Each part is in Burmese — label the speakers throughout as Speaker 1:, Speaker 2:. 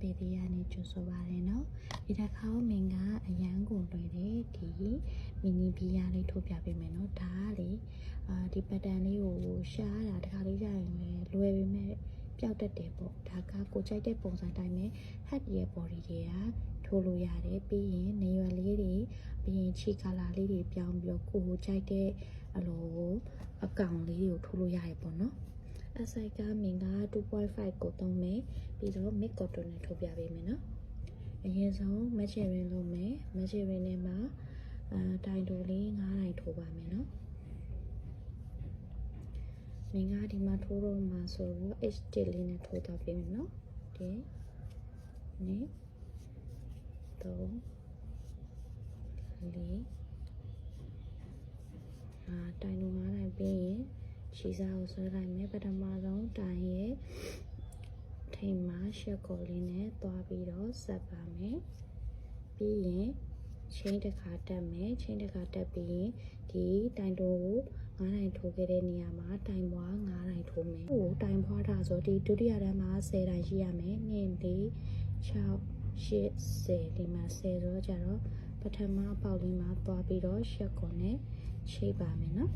Speaker 1: ပေသေးရနေကြိုဆိုပါတယ်နော်ဒီတစ်ခါမင်းကအရန်ကိုလွယ်တယ်ဒီမီနီဘီယာလေးထုတ်ပြပေးမယ်နော်ဒါကလေဒီပတ်တန်လေးကိုရှားတာတစ်ခါလေးရရင်လည်းလွယ်ပေမဲ့ပျောက်တတ်တယ်ပေါ့ဒါကကိုကြိုက်တဲ့ပုံစံတိုင်းပဲ head ရဲ့ body တွေကထိုးလို့ရတယ်ပြီးရင်နေရွယ်လေးတွေပြီးရင်ခြေ color လေးတွေပြောင်းပြီးတော့ကိုကြိုက်တဲ့အလိုအကောင်လေးတွေကိုထိုးလို့ရတယ်ပေါ့နော်အစိုက်ကမင်းက 2.5 ကိုသုံးမယ်ပြီးတော့ mid cotton နဲ့ထိုးပြပေးမယ်နော်အရင်ဆုံး matching လုပ်မယ် matching နဲ့မှာတိုင်တိုလေး9တိုင်ထိုးပါမယ်နော်မင်းကဒီမှာထိုးတော့မှာဆိုတော့ H တစ်လေးနဲ့ထိုးတော့ပေးမယ်နော်ဒီနေ့3 4တိုင်လို9တိုင်ပြီးရင်ခြေစားကိုဆွဲလိုက်မယ်ပထမဆုံးတိုင်ရဲ့ထိမ်မှာရှက်ကိုလေးနဲ့သွားပြီးတော့ဆက်ပါမယ်ပြီးရင်ချင်းတစ်ခါတက်မယ်ချင်းတစ်ခါတက်ပြီးရင်ဒီတိုင်တိုကို9တိုင်ထိုးခဲ့တဲ့နေရာမှာတိုင်ပွား9တိုင်ထိုးမယ်ဟိုတိုင်ပွားတာဆိုဒီဒုတိယတန်းမှာ10တိုင်ရှိရမယ်2 4 6 8 10ဒီမှာ10ဆိုတော့ကြတော့ပထမအပေါက်လေးမှာသွားပြီးတော့ရှက်ကိုနဲ့ချိတ်ပါမယ်နော်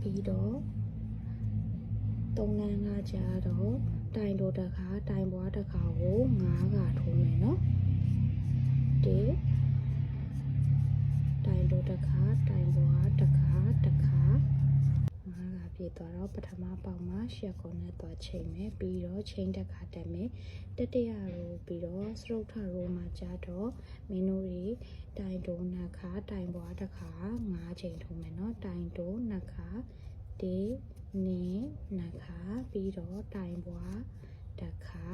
Speaker 1: ပြီးတော့3လမ်းကကြတော့တိုင်တိုတစ်ခါတိုင်ပွားတစ်ခါကို9ကထိုးမယ်နော်ဒီတိုင်တိုတစ်ခါတိုင်ပွားတစ်ခါ9ကပြည့်သွားတော့ပထမပေါက်မှာရှက်ကိုနဲ့သွားချိန်မယ်ပြီးတော့ချိန်တစ်ခါတက်မယ်တတိယရိုးပြီးတော့စရုပ်ထရိုးမှာကြတော့မင်းတို့တွေတိုင်တိုနှစ်ခါတိုင်ပွားတစ်ခါ9ချိန်ထိုးမယ်နော်တိုင်တိုနှစ်ခါဒီနေ့နှစ်ခါပြီးတော့တိုင်ပွားတစ်ခါ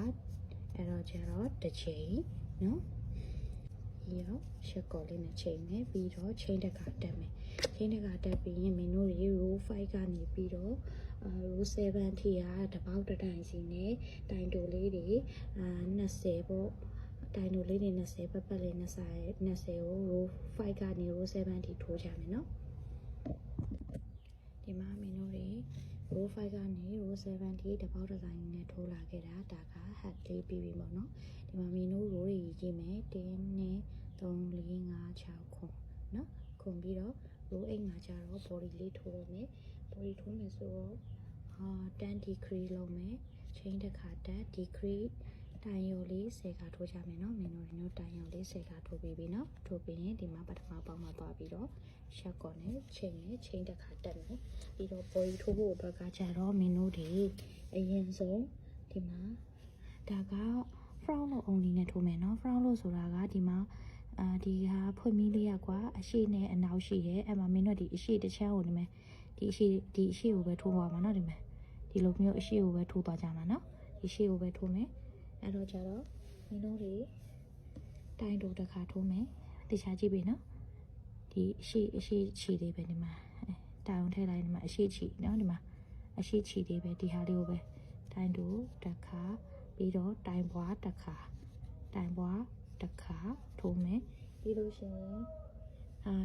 Speaker 1: အဲ့တော့ကျတော့တစ်ချိန်နော်ရောရှက်ကော်လေးနဲ့ချိန်မယ်ပြီးတော့ချိန်တစ်ခါတက်မယ်ချိန်တစ်ခါတက်ပြီးရင်မင်းတို့တွေ row 5ကနေပြီးတော့row 7ထိကတပေါက်တိုင်စီနဲ့တိုင်တိုလေးတွေ20ပေါ့တိုင်တိုလေးတွေ20ပတ်ပတ်လေး20ကို row 5ကနေ row 7ထိထိုးကြမယ်နော်ဒီမှာမင်းတို့တွေ row 5ကနေ row 7ထိတပေါက်တိုင်နဲ့ထိုးလာခဲ့တာဒါက hat လေးပြီးပြီပေါ့နော်ဒီမှာမင်းတို့ row တွေရေးမယ်1 2 3 4 5 6ခုနော်ခုပြီးတော့ row 8မှာကျတော့ body လေးထိုးရမယ် body ထိုးမယ်ဆိုတော့10 degree လုပ်မယ်ချိန်တစ်ခါတက် degree တိုင်ရော်လေး10ခါထိုးကြမယ်နော်မင်းတို့တိုင်ရော်လေး10ခါထိုးပြီးပြီနော်ထိုးပြီးရင်ဒီမှာပထမပေါက်မှာသွားပြီးတော့ရှက်ကောနဲ့ချိန်မယ်ချိန်တစ်ခါတက်မယ်ပြီးတော့ body ထိုးဖို့အတွက်ကကျတော့မင်းတို့တွေအရင်ဆုံးဒီမှာဒါက front လို့ only နဲ့ထိုးမယ်နော် front လို့ဆိုတာကဒီမှာဒီဟာဖွင့်မီးလေးရကွာအရှိနဲ့အနောက်ရှိရဲအဲ့မှာမင်းတို့ဒီအရှိတစ်ချမ်းကိုဒီမှာဒီအရှိကိုပဲထိုးသွားမှာနော်ဒီမှာဒီလိုမျိုးအရှိကိုပဲထိုးသွားကြမှာနော်ဒီအရှိကိုပဲထိုးမယ်အဲ့တော့ကျတော့မင်းတို့တွေတိုင်တိုတစ်ခါထိုးမယ်တခြားကြည့်ပြီနော်ဒီအရှိချီလေးပဲဒီမှာတိုင်အောင်ထည့်လိုက်ဒီမှာအရှိချီနော်ဒီမှာအရှိချီလေးပဲဒီဟာလေးကိုပဲတိုင်တိုတစ်ခါပြီးတော့တိုင်ပွားတစ်ခါတိုင်ပွားတစ်ခါထိုးမယ်ပြီးလို့ရှိရင်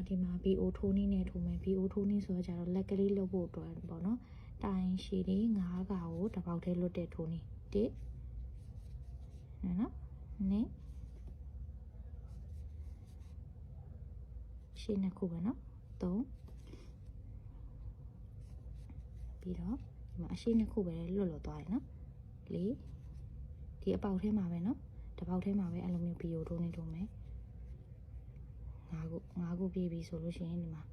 Speaker 1: ဒီမှာ BO ထိုးနည်းနဲ့ထိုးမယ် BO ထိုးနည်းဆိုတော့ကြတော့လက်ကလေးလုပ်ဖို့အတွက်ပေါ့နော်တိုင်ရှည်လေး9ကကိုတစ်ပေါက်တည်းလွတ်တဲ့ထိုးနည်း1နော်2ရှည်နှစ်ခုပဲနော်3ပြီးတော့ဒီမှာအရှည်နှစ်ခုပဲလွတ်သွားတယ်နော်4ဒီအပေါက်ထဲမှာပဲနော်တစ်ပေါက်ထဲမှာပဲအဲ့လိုမျိုး BO ထိုးနေထိုးမယ်5ခုပြည့်ပြီဆိုလို့ရှိရင်ဒီမှာ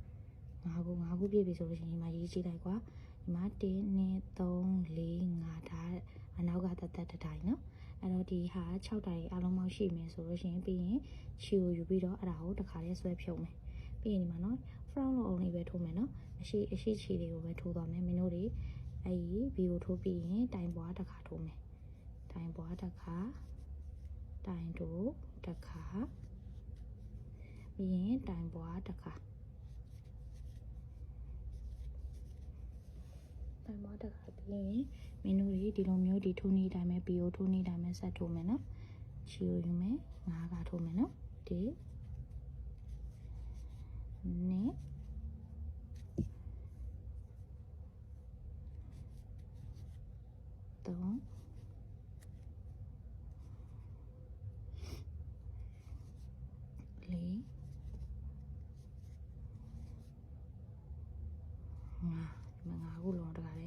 Speaker 1: 5ခုပြည့်ပြီဆိုလို့ရှိရင်ဒီမှာရေးကြည့်လိုက်ကွာဒီမှာ1 2 3 4 5ဒါအနောက်ကတတိုင်နော်အဲ့တော့ဒီဟာ6တိုင်အလုံးပေါင်းရှိမယ်ဆိုလို့ရှိရင်ပြီးရင်ခြေကိုယူပြီးတော့အဲ့ဒါကိုတစ်ခါလေးဆွဲဖြုတ်မယ်ပြီးရင်ဒီမှာနော် front လို့ only ပဲထိုးမယ်နော်အရှိခြေတွေကိုပဲထိုးသွားမယ်မင်းတို့တွေအဲ့ဒီ BO ထိုးပြီးရင်တိုင်ပွားတစ်ခါထိုးမယ်တိုင်ပွားတစ်ခါတိုင်တိုတစ်ခါပြီးရင်တိုင်ပွားတစ်ခါတိုင်ပွားတစ်ခါပြီးရင်မင်းတို့တွေဒီလိုမျိုးဒီထိုးနေတိုင်းပဲ BO ထိုးနေတိုင်းပဲဆက်ထိုးမယ်နော်ချီကိုယူမယ်9ကထိုးမယ်နော်1 2 3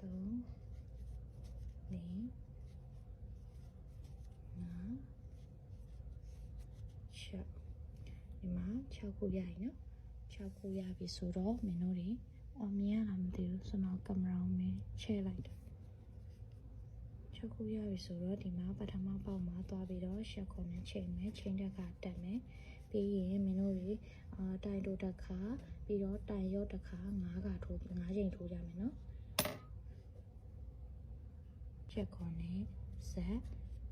Speaker 1: 3 4 5 6ဒီမှာ6ခုရရင်နော်6ခုရပြီဆိုတော့မင်းတို့တွေအောင်မြင်ရလားမသိဘူးဆိုတော့ကင်မရာကိုမင်းချဲလိုက်တယ်6ခုရပြီဆိုတော့ဒီမှာပထမပေါက်မှာသွားပြီးတော့ရှက်ခုနဲ့ချိန်မယ်ချိန်တဲ့အခါတက်မယ်ပြီးရင်မင်းတို့တွေတိုင်တို့တစ်ခါပြီးတော့တိုင်ရော့တစ်ခါ9ခါထိုး9ချိန်ထိုးကြမယ်နော်ချက်ခုနဲ့ဇက်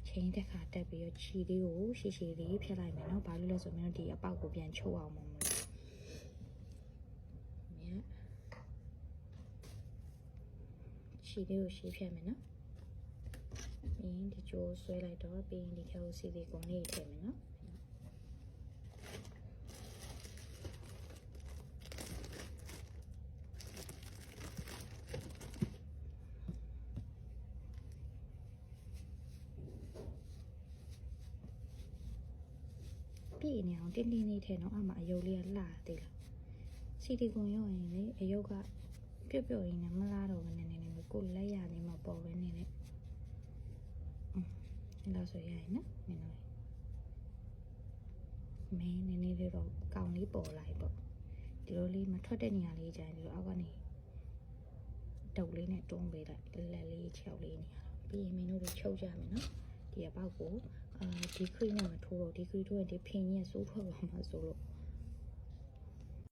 Speaker 1: ချိန်တဲ့ခါတက်ပြီးတော့ခြေလေးကိုရှည်ရှည်လေးဖြတ်လိုက်မယ်နော်ဘာလို့လဲဆိုတော့ဒီအပေါက်ကိုပြန်ချုပ်အောင်မလို့မြတ်ခြေလေးကိုရှည်ဖြတ်မယ်နော်ပြီးရင်ဒီကျိုးဆွဲလိုက်တော့ပြီးရင်ဒီထဲကိုစီလီကွန်လေးထည့်မယ်နော်ပြည့်နေအောင်တင်းတင်းလေးထဲတော့အမှအယုတ်လေးကလှသေးလားစီလီကွန်ရောရင်လေအယုတ်ကပြုတ်ပြုတ်ရင်းနဲ့မလားတော့ဘဲနေနေကိုလက်ရနေမှာပေါ်ပဲနေနေအဲ့လိုဆိုရရင်နော်နင်တို့မင်းနည်းနည်းလေးတော့ကောင်းလေးပေါ်လိုက်ပေါ့ဒီလိုလေးမထွက်တဲ့နေရာလေးကြရင်ဒီလိုအောက်ကနေတုပ်လေးနဲ့တွန်းပေးလိုက်လက်လေးခြောက်လေးနေရတော့ပြီးရင်မင်းတို့တွေချုပ်ကြမယ်နော်ဒီအပေါက်ကိုဒီခရီးနဲ့မထိုးတော့ဒီခရီးထိုးရင်ဒီဖင်ကြီးကစိုးထွက်သွားမှာဆိုလို့